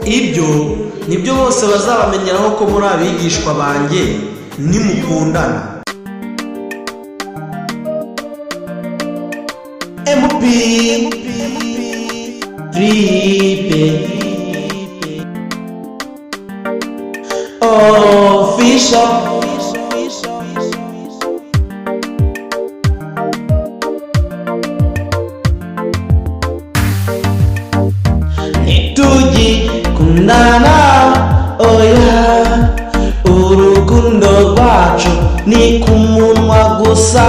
ibyo nibyo bose bazabamenyeraho ko muri abigishwa banjye nimukundana. MP Ripe Official. Nitugikundana oya, urukundo rwacu ni ku munwa gusa.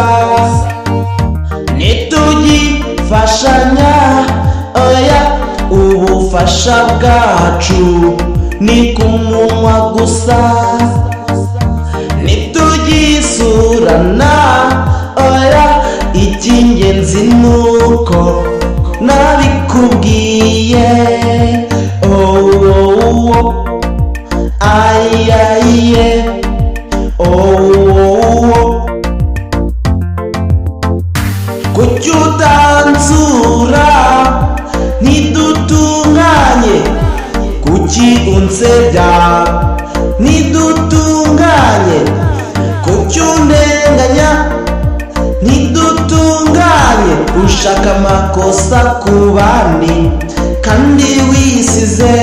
Nitugifashanya oya, ubufasha bwacu ni ku munwa gusa. Nitugisurana oya, icy'ingenzi nuko nabikubwiye. Ayaye kuki utansura ntidutunganye, kuki unsebya ntidutunganye, kuki undenganya ntidutunganye, ushaka amakosa ku bandi kandi wisize.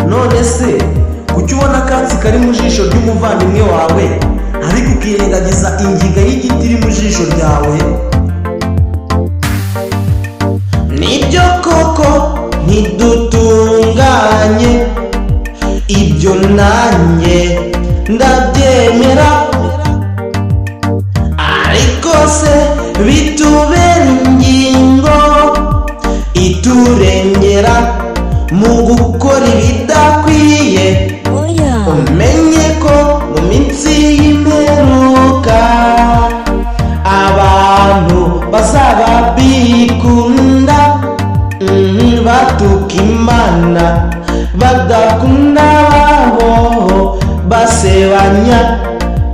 None se kuki ubona akatsi kari mu jisho ry'umuvandimwe wawe ariko ukirengagiza ingiga y'igiti iri mu jisho ryawe? Nibyo koko ntidutunganye, ibyo nanjye ndabyemera, ariko se bitubera ingingo iturengera mu gukora ibidakwiye. Umenye ko mu minsi y'imperuka abantu bazaba bikunda, batuka Imana, badakunda ababo, basebanya,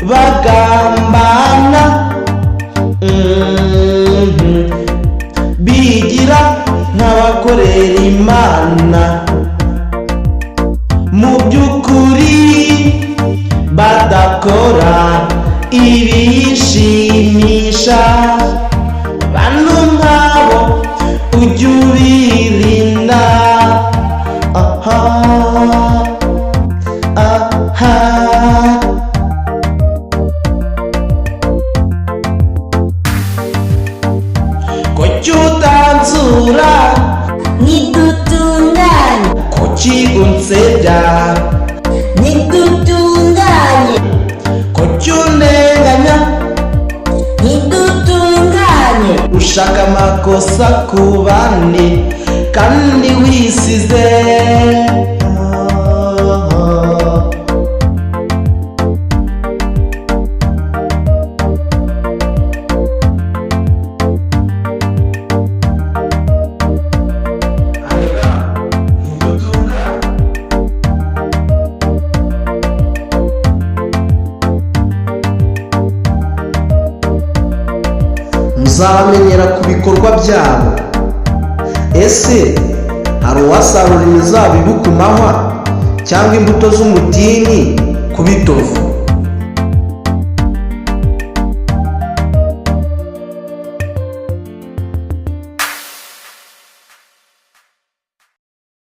bagambana, bigira nk'abakorera Imana, mu by'ukuri badakora ibishimisha. Bantu nk'abo ujye ubirinda. Kuki utansura ntidutunganye, kuki unsebya ntidutunganye, kuki undenganya ntidutunganye, ushaka amakosa ku bandi kandi wisize. Muzamenyera ku bikorwa byabo. Ese hari uwasarura imizabibu ku mahwa cyangwa imbuto z'umutini ku bitovu?